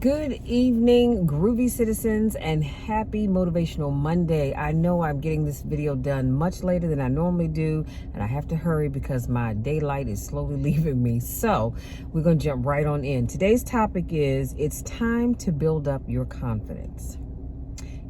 Good evening, groovy citizens, and happy Motivational Monday. I know I'm getting this video done much later than I normally do, and I have to hurry because my daylight is slowly leaving me. So we're going to jump right on in. Today's topic is, it's time to build up your confidence.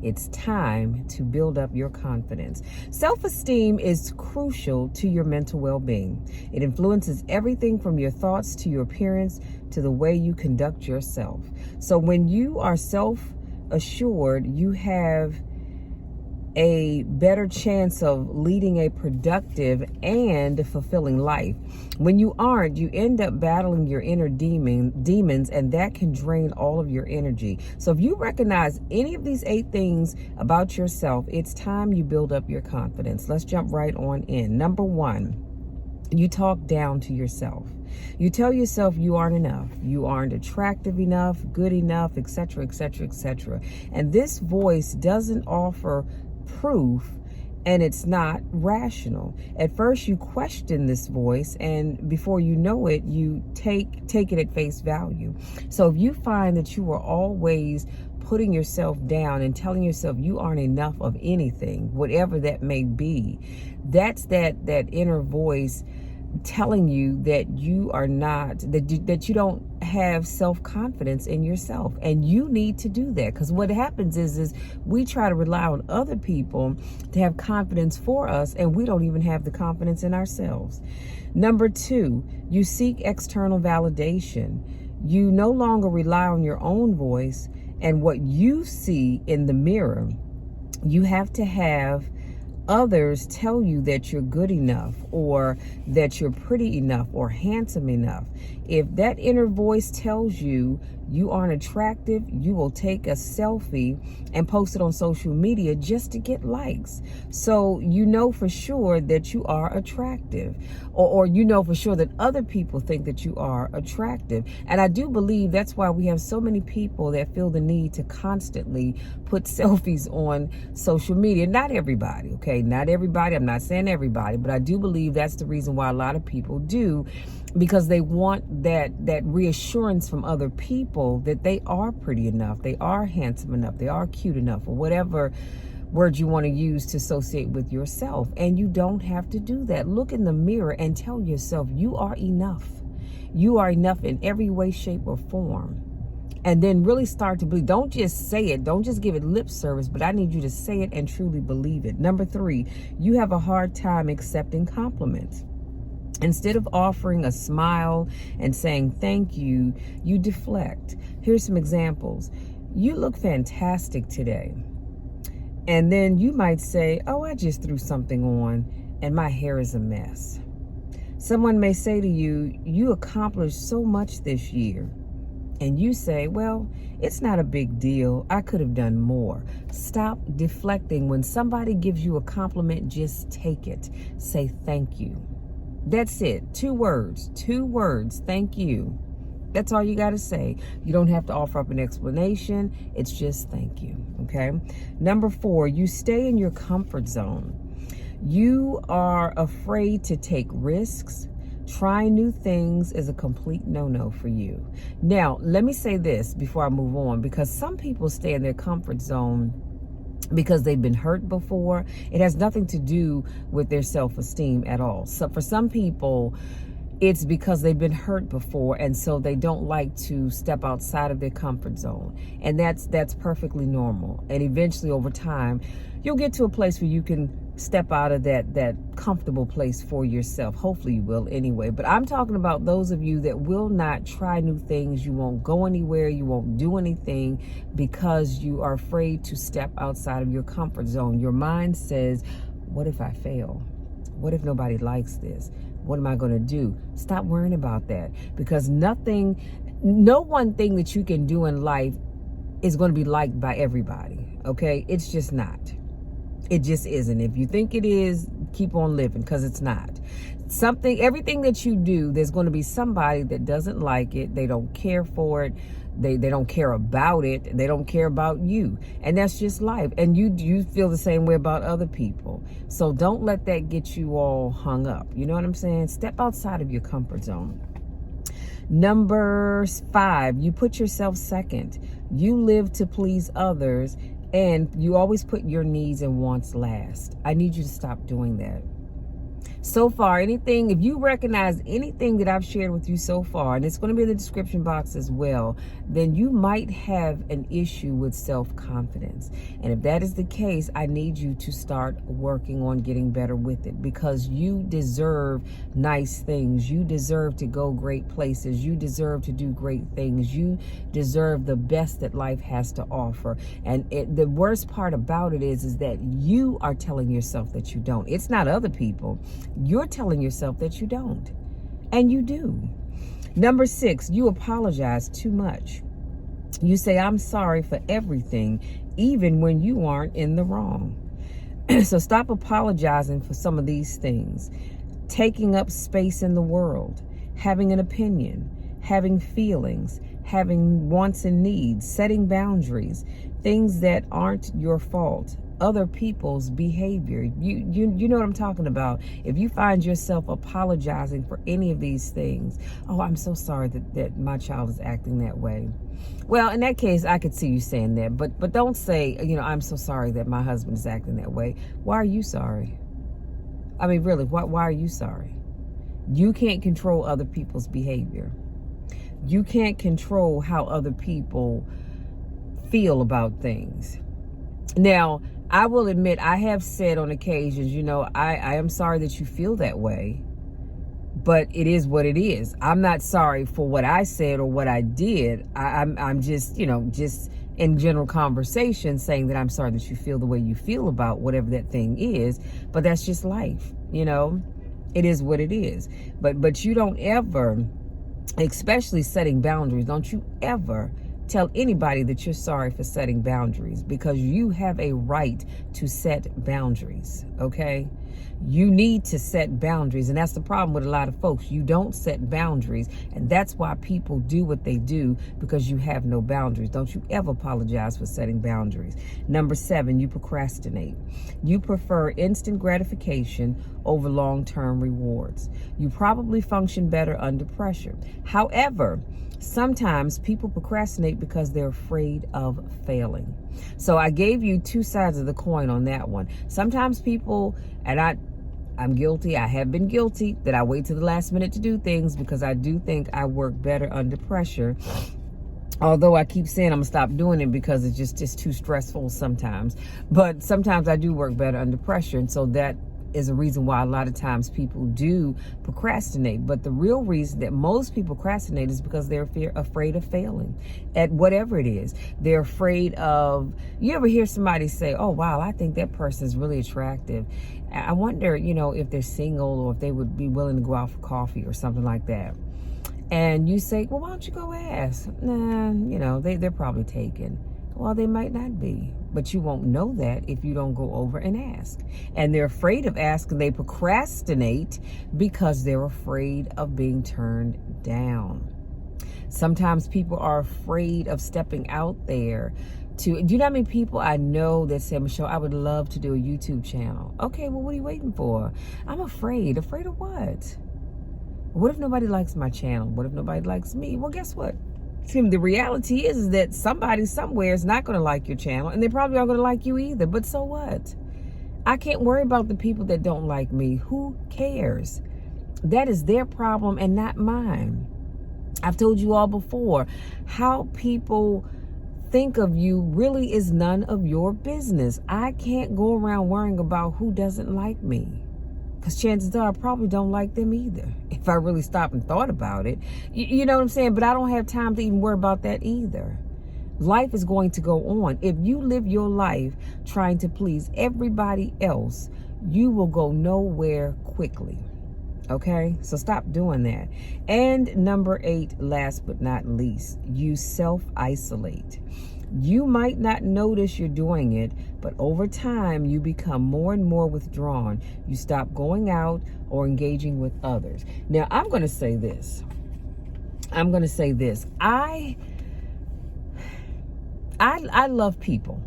It's time to build up your confidence. Self-esteem is crucial to your mental well-being. It influences everything from your thoughts to your appearance to the way you conduct yourself. So when you are self-assured, you have a better chance of leading a productive and fulfilling life. When you aren't, you end up battling your inner demons, and that can drain all of your energy. So if you recognize any of these 8 things about yourself, it's time you build up your confidence. Let's jump right on in. Number 1, you talk down to yourself. You tell yourself you aren't enough, you aren't attractive enough, good enough, etc., etc., etc. And this voice doesn't offer proof, and it's not rational. At first you question this voice, and before you know it, you take it at face value. So if you find that you are always putting yourself down and telling yourself you aren't enough of anything, whatever that may be, that's that inner voice telling you that you are not, that you don't have self-confidence in yourself, and you need to do that. Because what happens is we try to rely on other people to have confidence for us, and we don't even have the confidence in ourselves. Number 2, you seek external validation. You no longer rely on your own voice and what you see in the mirror. You have to have others tell you that you're good enough, or that you're pretty enough, or handsome enough. If that inner voice tells you you aren't attractive, you will take a selfie and post it on social media just to get likes. So you know for sure that you are attractive, or you know for sure that other people think that you are attractive. And I do believe that's why we have so many people that feel the need to constantly put selfies on social media. Not everybody, okay? Not everybody. I'm not saying everybody, but I do believe that's the reason why a lot of people do, because they want that reassurance from other people that they are pretty enough, they are handsome enough, they are cute enough, or whatever word you want to use to associate with yourself. And you don't have to do that. Look in the mirror and tell yourself you are enough. You are enough in every way, shape, or form. And then really start to believe. Don't just say it. Don't just give it lip service, but I need you to say it and truly believe it. Number 3, you have a hard time accepting compliments. Instead of offering a smile and saying thank you, you deflect. Here's some examples. You look fantastic today. And then you might say, oh, I just threw something on and my hair is a mess. Someone may say to you, you accomplished so much this year. And you say, well, it's not a big deal. I could have done more. Stop deflecting. When somebody gives you a compliment, just take it. Say thank you. That's it. 2 words. 2 words. Thank you. That's all you got to say. You don't have to offer up an explanation. It's just thank you. Okay. Number 4, you stay in your comfort zone. You are afraid to take risks. Trying new things is a complete no-no for you. Now, let me say this before I move on, because some people stay in their comfort zone because they've been hurt before. It has nothing to do with their self-esteem at all. So for some people, it's because they've been hurt before, and so they don't like to step outside of their comfort zone. And that's perfectly normal. And eventually, over time, you'll get to a place where you can step out of that comfortable place for yourself. Hopefully you will anyway. But I'm talking about those of you that will not try new things. You won't go anywhere. You won't do anything because you are afraid to step outside of your comfort zone. Your mind says, what if I fail? What if nobody likes this? What am I going to do? Stop worrying about that, because no one thing that you can do in life is going to be liked by everybody. Okay? It's just not. It just isn't. If you think it is, keep on living, because it's not. Everything that you do, there's going to be somebody that doesn't like it. They don't care for it. They don't care about it. They don't care about you. And that's just life. And you feel the same way about other people. So don't let that get you all hung up. You know what I'm saying? Step outside of your comfort zone. Number 5, you put yourself second. You live to please others, and you always put your needs and wants last. I need you to stop doing that. So far, anything, if you recognize anything that I've shared with you so far, and it's going to be in the description box as well, then you might have an issue with self-confidence. And if that is the case, I need you to start working on getting better with it, because you deserve nice things. You deserve to go great places. You deserve to do great things. You deserve the best that life has to offer. And the worst part about it is that you are telling yourself that you don't. It's not other people. You're telling yourself that you don't, and you do. Number 6, you apologize too much. You say, I'm sorry for everything, even when you aren't in the wrong. So stop apologizing for some of these things. Taking up space in the world, having an opinion, having feelings, having wants and needs, setting boundaries, things that aren't your fault. Other people's behavior. You know what I'm talking about. If you find yourself apologizing for any of these things, oh, I'm so sorry that my child is acting that way. Well, in that case, I could see you saying that, but don't say, I'm so sorry that my husband is acting that way. Why are you sorry? I mean, really, why are you sorry? You can't control other people's behavior. You can't control how other people feel about things. Now, I will admit, I have said on occasions, I am sorry that you feel that way, but it is what it is. I'm not sorry for what I said or what I did. I'm just, just in general conversation saying that I'm sorry that you feel the way you feel about whatever that thing is, but that's just life, It is what it is. But you don't ever, especially setting boundaries, don't you ever tell anybody that you're sorry for setting boundaries, because you have a right to set boundaries, okay? You need to set boundaries, and that's the problem with a lot of folks. You don't set boundaries, and that's why people do what they do, because you have no boundaries. Don't you ever apologize for setting boundaries. Number 7, you procrastinate. You prefer instant gratification over long-term rewards. You probably function better under pressure. However, sometimes people procrastinate because they're afraid of failing. So I gave you 2 sides of the coin on that one. Sometimes people, and I'm guilty, I have been guilty, that I wait to the last minute to do things because I do think I work better under pressure. Although I keep saying I'm gonna stop doing it because it's just too stressful sometimes. But sometimes I do work better under pressure, and so that is a reason why a lot of times people do procrastinate. But the real reason that most people procrastinate is because they're afraid of failing at whatever it is. They're afraid of, you ever hear somebody say, oh, wow, I think that person is really attractive. I wonder, if they're single or if they would be willing to go out for coffee or something like that. And you say, well, why don't you go ask? Nah, they're probably taken. Well, they might not be, but you won't know that if you don't go over and ask. And they're afraid of asking. They procrastinate because they're afraid of being turned down. Sometimes people are afraid of stepping out there. Do you know how many people I know that say, Michelle, I would love to do a YouTube channel? Okay, well, what are you waiting for? I'm afraid. Afraid of what? What if nobody likes my channel? What if nobody likes me? Well, guess what? The reality is that somebody somewhere is not going to like your channel, and they probably aren't going to like you either. But so what? I can't worry about the people that don't like me. Who cares? That is their problem and not mine. I've told you all before, how people think of you really is none of your business. I can't go around worrying about who doesn't like me, because chances are I probably don't like them either, if I really stopped and thought about it. You know what I'm saying? But I don't have time to even worry about that either. Life is going to go on. If you live your life trying to please everybody else, you will go nowhere quickly. Okay? So stop doing that. And number 8, last but not least, you self-isolate. You might not notice you're doing it, but over time, you become more and more withdrawn. You stop going out or engaging with others. Now, I'm going to say this. I love people.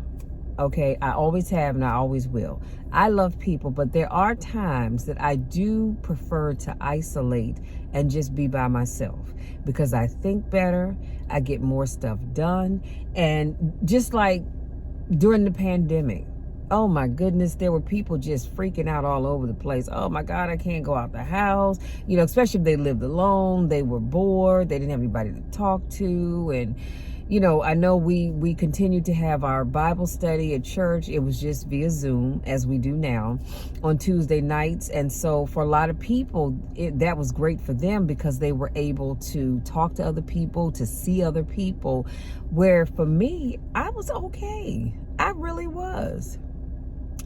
Okay, I always have and I always will. I love people, but there are times that I do prefer to isolate and just be by myself because I think better, I get more stuff done. And just like during the pandemic, oh my goodness, there were people just freaking out all over the place. Oh my God, I can't go out the house. You know, especially if they lived alone, they were bored, they didn't have anybody to talk to. And you know, I know we continued to have our Bible study at church. It was just via Zoom, as we do now, on Tuesday nights. And so for a lot of people, that was great for them because they were able to talk to other people, to see other people. Where for me, I was okay. I really was.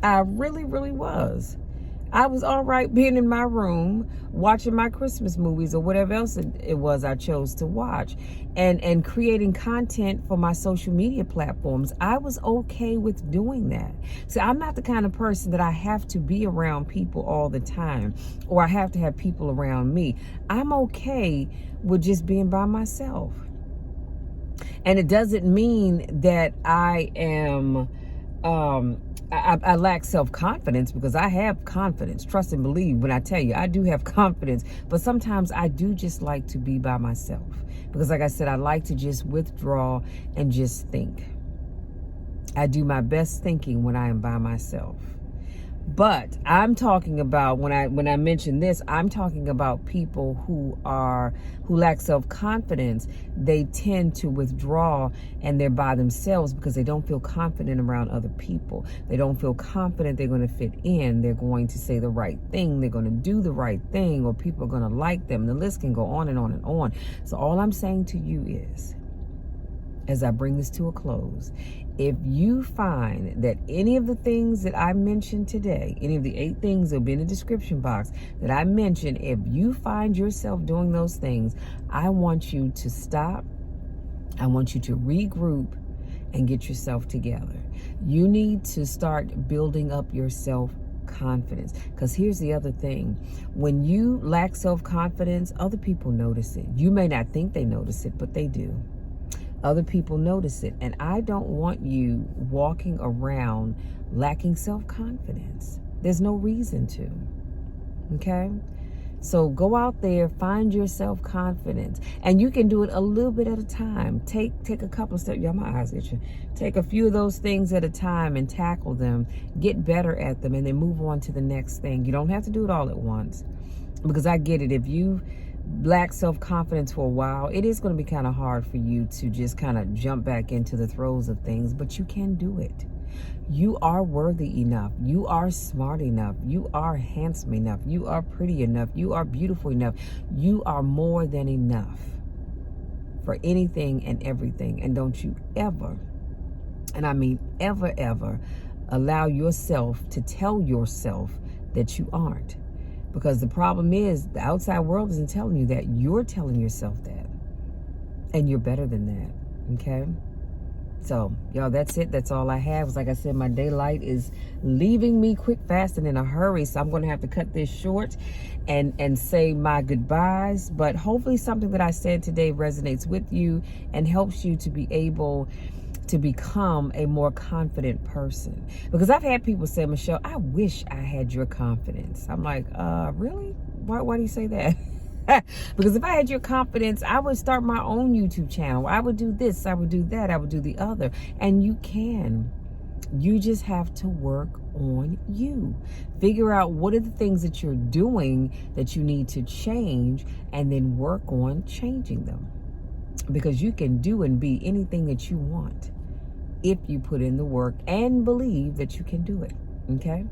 I really, really was. I was all right being in my room, watching my Christmas movies or whatever else it was I chose to watch, and creating content for my social media platforms. I was okay with doing that. So I'm not the kind of person that I have to be around people all the time, or I have to have people around me. I'm okay with just being by myself. And it doesn't mean that I am... I lack self-confidence, because I have confidence. Trust and believe when I tell you, I do have confidence. But sometimes I do just like to be by myself. Because like I said, I like to just withdraw and just think. I do my best thinking when I am by myself. But I'm talking about, when I mention this, I'm talking about people who lack self-confidence. They tend to withdraw and they're by themselves because they don't feel confident around other people. They don't feel confident they're going to fit in. They're going to say the right thing. They're going to do the right thing, or people are going to like them. The list can go on and on and on. So all I'm saying to you is, as I bring this to a close, if you find that any of the things that I mentioned today, any of the 8 things that will be in the description box that I mentioned, if you find yourself doing those things, I want you to stop. I want you to regroup and get yourself together. You need to start building up your self-confidence. Because here's the other thing. When you lack self-confidence, other people notice it. You may not think they notice it, but they do. Other people notice it. And I don't want you walking around lacking self-confidence. There's no reason to. Okay? So go out there, find your self-confidence. And you can do it a little bit at a time. Take a couple of steps. Y'all, my eyes itching. Take a few of those things at a time and tackle them. Get better at them and then move on to the next thing. You don't have to do it all at once. Because I get it. If you lack self-confidence for a while, it is going to be kind of hard for you to just kind of jump back into the throes of things, but you can do it. You are worthy enough. You are smart enough. You are handsome enough. You are pretty enough. You are beautiful enough. You are more than enough for anything and everything. And don't you ever, and I mean ever, allow yourself to tell yourself that you aren't. Because the problem is, the outside world isn't telling you that. You're telling yourself that. And you're better than that. Okay? So, y'all, that's it. That's all I have. Like I said, my daylight is leaving me quick, fast, and in a hurry. So I'm going to have to cut this short and say my goodbyes. But hopefully something that I said today resonates with you and helps you to be able to become a more confident person. Because I've had people say, Michelle, I wish I had your confidence. I'm like, really? Why do you say that? Because if I had your confidence, I would start my own YouTube channel. I would do this, I would do that, I would do the other. And you can. You just have to work on you. Figure out what are the things that you're doing that you need to change, and then work on changing them. Because you can do and be anything that you want if you put in the work and believe that you can do it. Okay?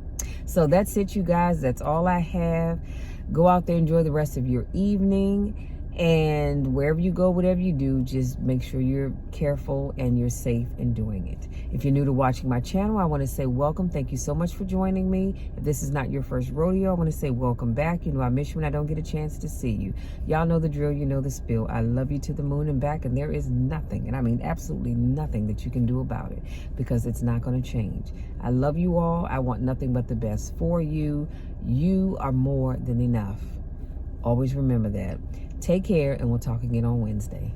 So that's it, you guys. That's all I have. Go out there, enjoy the rest of your evening. And wherever you go, whatever you do, just make sure you're careful and you're safe in doing it. If you're new to watching my channel, I want to say welcome. Thank you so much for joining me. If this is not your first rodeo, I want to say welcome back. You know, I miss you when I don't get a chance to see you. Y'all know the drill. You know the spill. I love you to the moon and back, and there is nothing, and I mean absolutely nothing, that you can do about it, because it's not going to change. I love you all. I want nothing but the best for you. You are more than enough. Always remember that. Take care, and we'll talk again on Wednesday.